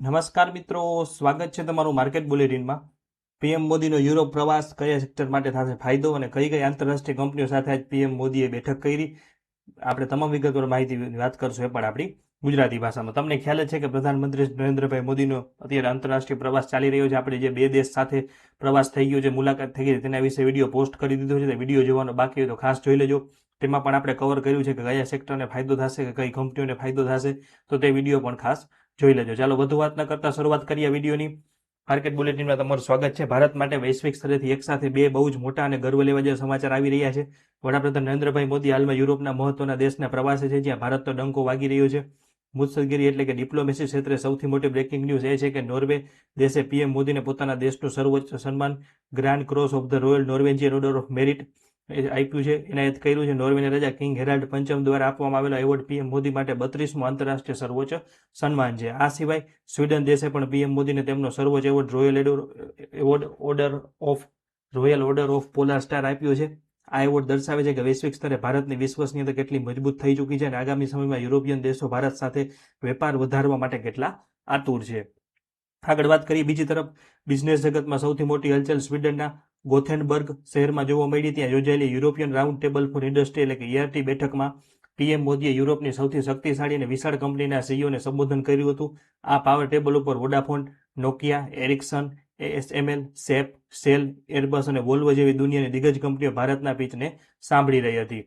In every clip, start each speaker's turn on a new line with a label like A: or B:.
A: નમસ્કાર મિત્રો, સ્વાગત છે તમારું માર્કેટ બુલેટિનમાં। પીએમ મોદીનો યુરોપ પ્રવાસ કયા સેક્ટર માટે થશે ફાયદો અને કઈ કઈ આંતરરાષ્ટ્રીય કંપનીઓ સાથે આજ પીએમ મોદીએ બેઠક કરી, આપણે તમામ વિગતવાર માહિતી વાત કરશું, એ પણ આપણી ગુજરાતી ભાષામાં। તમને ખ્યાલ જ છે કે પ્રધાનમંત્રી નરેન્દ્રભાઈ મોદીનો અત્યારે આંતરરાષ્ટ્રીય પ્રવાસ ચાલી રહ્યો છે। આપણે જે બે દેશ સાથે પ્રવાસ થઈ ગયો છે, મુલાકાત થઈ ગઈ, તેના વિશે વિડીયો પોસ્ટ કરી દીધો છે। વિડીયો જોવાનો બાકી હોય તો ખાસ જોઈ લેજો। તેમાં પણ આપણે કવર કર્યું છે કે કયા સેક્ટરને ફાયદો થશે, કે કઈ કંપનીઓને ફાયદો થશે, તો તે વિડીયો પણ ખાસ જોઈ લેજો। ચાલો વધુ વાત ન કરતા શરૂઆત કરીએ વિડીયોની। માર્કેટ બુલેટિનમાં તમારું સ્વાગત છે। ભારત માટે વૈશ્વિક સ્તરેથી એકસાથે બે બહુ જ મોટા અને ગર્વ લેવા જેવા સમાચાર આવી રહ્યા છે। વડાપ્રધાન નરેન્દ્રભાઈ મોદી હાલમાં યુરોપના મહત્વના દેશના પ્રવાસે છે, જ્યાં ભારતનો ડંકો વાગી રહ્યો છે। મુત્સદ્દેગીરી એટલે કે ડિપ્લોમેસી ક્ષેત્રે સૌથી મોટી બ્રેકિંગ ન્યૂઝ એ છે કે નોર્વે દેશે પીએમ મોદીને પોતાના દેશનું સર્વોચ્ચ સન્માન grand cross of the royal Norwegian order of merit આપ્યું છે, એનાયત કર્યું છે। નોર્વેના રાજા કિંગ હેરાલ્ડ પંચમ દ્વારા આપવામાં આવેલો એવોર્ડ પીએમ મોદી માટે 32મો આંતરરાષ્ટ્રીય સર્વોચ્ચ સન્માન છે। આ સિવાય સ્વીડન દેશે પણ પીએમ મોદીને તેમનો સર્વોચ્ચ award royal order of polar star આપ્યો છે। આ એવોર્ડ દર્શાવે છે કે વૈશ્વિક સ્તરે ભારતની વિશ્વસનીયતા કેટલી મજબૂત થઈ ચૂકી છે અને આગામી સમયમાં યુરોપિયન દેશો ભારત સાથે વેપાર વધારવા માટે કેટલા આતુર છે। આગળ વાત કરીએ બીજી તરફ, બિઝનેસ જગતમાં સૌથી મોટી હલચલ સ્વીડનના ગોથેનબર્ગ શહેરમાં જોવા મળી। ત્યાં યોજાયેલી European round table for industry એટલે કે ERT બેઠકમાં પીએમ મોદીએ યુરોપની સૌથી શક્તિશાળી અને વિશાળ કંપનીના સીઈઓને સંબોધન કર્યું હતું। આ પાવર ટેબલ ઉપર Vodafone, Nokia, Ericsson, ASML, shape, cell, Airbus અને વોલ્વો જેવી દુનિયાની દિગ્ગજ કંપનીઓ ભારતના પીચને સાંભળી રહી હતી।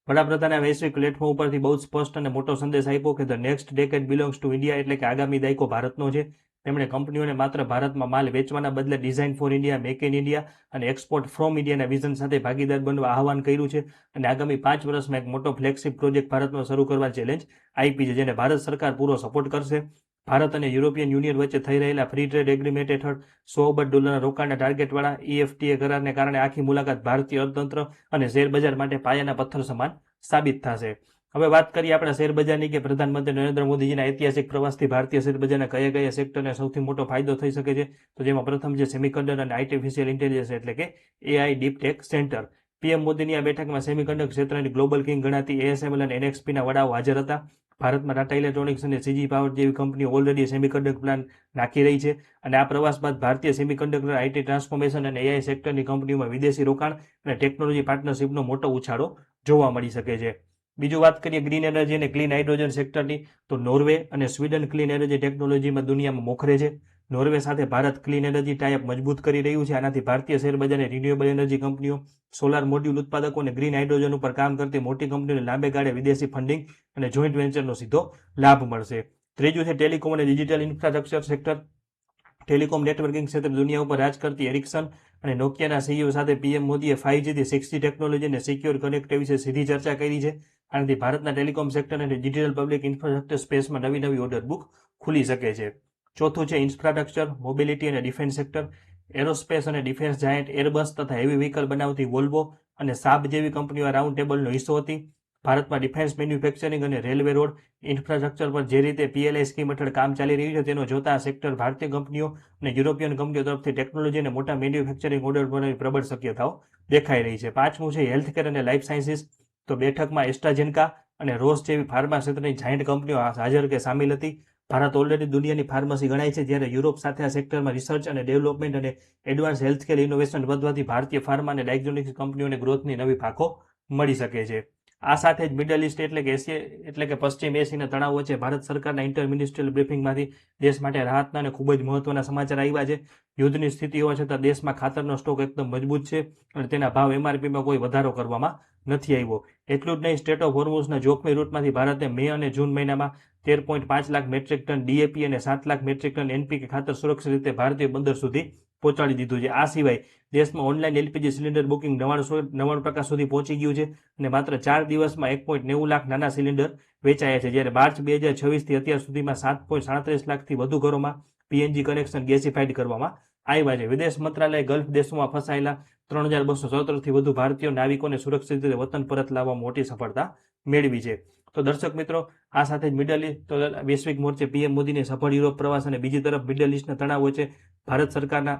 A: વડાપ્રધાને વૈશ્વિક પ્લેટફોર્મ ઉપરથી બહુ સ્પષ્ટ અને મોટો સંદેશ આપ્યો કે the next decade belongs to India, એટલે કે આગામી દાયકો ભારતનો છે। તેમણે કંપનીઓને માત્ર ભારતમાં માલ વેચવાના બદલે design for India, make in India અને એક્સપોર્ટ ફ્રોમ ઇન્ડિયાના વિઝન સાથે ભાગીદાર બનવા આહવાન કર્યું છે અને આગામી 5 વર્ષમાં એક મોટો ફ્લેગશિપ પ્રોજેક્ટ ભારતમાં શરૂ કરવા ચેલેન્જ આપી છે, જેને ભારત સરકાર પૂરો સપોર્ટ કરશે। ભારત અને યુરોપિયન યુનિયન વચ્ચે થઈ રહેલા ફ્રી ટ્રેડ એગ્રીમેન્ટ હેઠળ $100 અબજ રોકાણના ટાર્ગેટવાળા EFTA કરારને કારણે આખી મુલાકાત ભારતીય અર્થતંત્ર અને શેરબજાર માટે પાયાના પથ્થર સમાન સાબિત થશે। હવે વાત કરીએ આપણા શેરબજારની કે પ્રધાનમંત્રી નરેન્દ્ર મોદીજીના ઐતિહાસિક પ્રવાસથી ભારતીય શેરબજારના કયા કયા સેક્ટરને સૌથી મોટો ફાયદો થઈ શકે છે, તો જેમાં પ્રથમ છે સેમિકન્ડક્ટર અને આર્ટિફિશિયલ ઇન્ટેલિજન્સ એટલે કે AI deep tech centre. PM મોદીની આ બેઠકમાં સેમિકન્ડક્ટર ક્ષેત્રની ગ્લોબલ કિંગ ગણાતી ASML અને NXPના વડાઓ હાજર હતા। ભારતમાં ટાટા ઇલેક્ટ્રોનિક્સ અને CG પાવર જેવી કંપનીઓ ઓલરેડી સેમિકન્ડક્ટર પ્લાન નાખી રહી છે અને આ પ્રવાસ બાદ ભારતીય સેમિકન્ડક્ટર, IT ટ્રાન્સફોર્મેશન અને AI સેક્ટરની કંપનીઓમાં વિદેશી રોકાણ અને ટેકનોલોજી પાર્ટનરશિપનો મોટો ઉછાળો જોવા મળી શકે છે। બીજું વાત કરીએ ગ્રીન એનર્જી અને ક્લીન હાઇડ્રોજન સેક્ટરની, તો નોર્વે અને સ્વીડન ક્લીન એનર્જી ટેકનોલોજીમાં દુનિયામાં મોખરે છે। નોર્વે સાથે ભારત ક્લીન એનર્જી ટાઈઅપ મજબૂત કરી રહ્યું છે। આનાથી ભારતીય શેરબજારને રિન્યુએબલ એનર્જી કંપનીઓ, સોલાર મોડ્યુલ ઉત્પાદકો અને ગ્રીન હાઇડ્રોજન ઉપર કામ કરતી મોટી કંપનીઓને લાંબે ગાળે વિદેશી ફંડિંગ અને જોઈન્ટ વેન્ચરનો સીધો લાભ મળશે। ત્રીજું છે ટેલિકોમ અને digital infrastructure sector. Telecom networking ક્ષેત્રે દુનિયા ઉપર રાજ કરતી એરિક્સન અને નોકિયાના CEO સાથે પીએમ મોદીએ 5G થી 6G ટેકનોલોજી અને સિક્યોર કનેક્ટિવિટી વિશે સીધી ચર્ચા કરી છે। આનાથી ભારતના ટેલિકોમ સેક્ટર અને ડિજિટલ પબ્લિક ઇન્ફ્રાસ્ટ્રક્ચર સ્પેસમાં નવી ઓર્ડર બુક ખુલી શકે છે। ચોથું છે ઇન્ફ્રાસ્ટ્રક્ચર, મોબિલિટી અને ડિફેન્સ સેક્ટર। એરોસ્પેસ અને ડિફેન્સ જાયન્ટ એરબસ તથા હેવી વ્હીકલ બનાવતી વોલ્વો અને સાબ જેવી કંપનીઓ રાઉન્ડ ટેબલનો હિસ્સો હતી। ભારતમાં ડિફેન્સ મેન્યુફેક્ચરિંગ અને રેલવે રોડ ઇન્ફ્રાસ્ટ્રક્ચર પર જે રીતે PLI સ્કીમ હેઠળ કામ ચાલી રહ્યું છે, તેનો જોતા આ સેક્ટર ભારતીય કંપનીઓ અને યુરોપિયન કંપનીઓ તરફથી ટેકનોલોજી અને મોટા મેન્યુફેક્ચરિંગ ઓર્ડર બનાવવાની પ્રબળ શક્યતાઓ દેખાઈ રહી છે। પાંચમું છે હેલ્થકેર અને લાઇફ સાયન્સીસ, તો બેઠકમાં એસ્ટ્રાઝેનકા અને રોસ જેવી ફાર્મા ક્ષેત્રની જાયન્ટ કંપનીઓ હાજર કે સામેલ હતી। ભારત ઓલરેડી દુનિયાની ફાર્મસી ગણાય છે, જ્યારે યુરોપ સાથે આ સેક્ટરમાં રિસર્ચ અને ડેવલપમેન્ટ અને એડવાન્સ હેલ્થકેર ઇનોવેશન વધવાથી ભારતીય ફાર્મા અને ડાયગ્નોસ્ટિક્સ કંપનીઓને ગ્રોથની નવી પાંખો મળી શકે છે। આ સાથે જ મિડલ ઇસ્ટ એટલે કે પશ્ચિમ એશિયાના તણાવ વચ્ચે ભારત સરકારના ઇન્ટર મિનિસ્ટ્રીયલ બ્રીફિંગમાંથી દેશ માટે રાહતના અને ખૂબ જ મહત્વના સમાચાર આવ્યા છે। યુદ્ધની સ્થિતિ હોવા છતાં દેશમાં ખાતરનો સ્ટોક એકદમ મજબૂત છે અને તેના ભાવ MRPમાં કોઈ વધારો કરવામાં નથી આવ્યો। એટલું જ નહીં, સ્ટેટ ઓફ હોર્મુઝના જોખમી રૂટમાંથી ભારતે મે અને જૂન મહિનામાં 13.5 લાખ મેટ્રિક ટન DAP અને 7 લાખ મેટ્રિક ટન NPK ખાતર સુરક્ષિત રીતે ભારતીય બંદર સુધી પહોંચાડી દીધું છે। આ સિવાય દેશમાં ઓનલાઈન LPG સિલિન્ડર બુકિંગ 99% સુધી પહોંચી ગયું છે અને માત્ર 4 દિવસમાં 1.90 લાખ નાના સિલિન્ડર વેચાયા છે, જ્યારે માર્ચ 2026થી અત્યાર સુધીમાં 7.37 લાખથી વધુ ઘરોમાં PNG કનેક્શન ગેસિફાઈડ કરવામાં આવ્યા છે। વિદેશ મંત્રાલયે ગલ્ફ દેશોમાં ફસાયેલા 3217થી વધુ ભારતીય નાવિકોને સુરક્ષિત રીતે વતન પરત લાવવા મોટી સફળતા મેળવી છે। તો દર્શક મિત્રો, આ સાથે જ મિડલ ઇસ્ટ તો વૈશ્વિક મોરચે પીએમ મોદીની સફળ યુરોપ પ્રવાસ અને બીજી તરફ મિડલ ઇસ્ટના તણાવ વચ્ચે ભારત સરકારના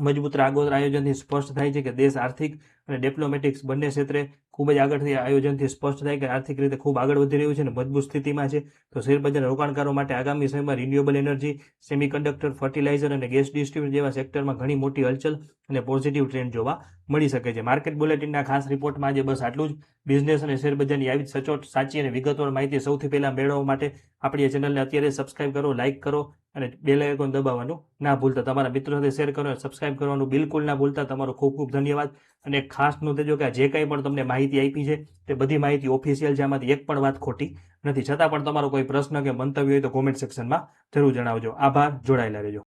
A: મજબૂત આગોતરા આયોજનથી સ્પષ્ટ થાય છે કે દેશ આર્થિક અને ડિપ્લોમેટિક્સ બંને ક્ષેત્રે ખૂબ જ આગળથી આયોજનથી સ્પષ્ટ થાય કે આર્થિક રીતે ખૂબ આગળ વધી રહ્યું છે અને મજબૂત સ્થિતિમાં છે. તો શેરબજાર રોકાણકારો માટે આગામી સમયમાં રિન્યુએબલ એનર્જી, સેમિકન્ડક્ટર, ફર્ટિલાઇઝર અને ગેસ ડિસ્ટ્રીબ્યુશન જેવા સેક્ટરમાં ઘણી મોટી હલચલ અને પોઝિટિવ ટ્રેન્ડ જોવા મળી શકે છે. માર્કેટ બુલેટિનના ખાસ રિપોર્ટમાં આજે બસ આટલું જ. બિઝનેસ અને શેરબજારની આવી જ સચોટ, સાચી અને વિગતવાર માહિતી સૌથી પહેલા મેળવવા માટે આપણી આ ચેનલને અત્યારે સબસ્ક્રાઇબ કરો, લાઇક કરો અને બેલ આઇકોન દબાવવાનું ના ભૂલતા. તમારા મિત્રો સાથે શેર કરો અને સબસ્ક્રાઇબ કરવાનું બિલકુલ ના ભૂલતા. તમારો ખૂબ ખૂબ ધન્યવાદ. અને ખાસ નોંધ લેજો કે આ જે કંઈ પણ તમને માહિતી આપી છે તે બધી માહિતી ઓફિશિયલ છે, આમાંથી એક પણ વાત ખોટી નથી. છતાં પણ તમારો કોઈ પ્રશ્ન કે મંતવ્ય હોય તો કોમેન્ટ સેક્શનમાં જરૂર જણાવજો. આભાર. જોડાયેલા રહેજો.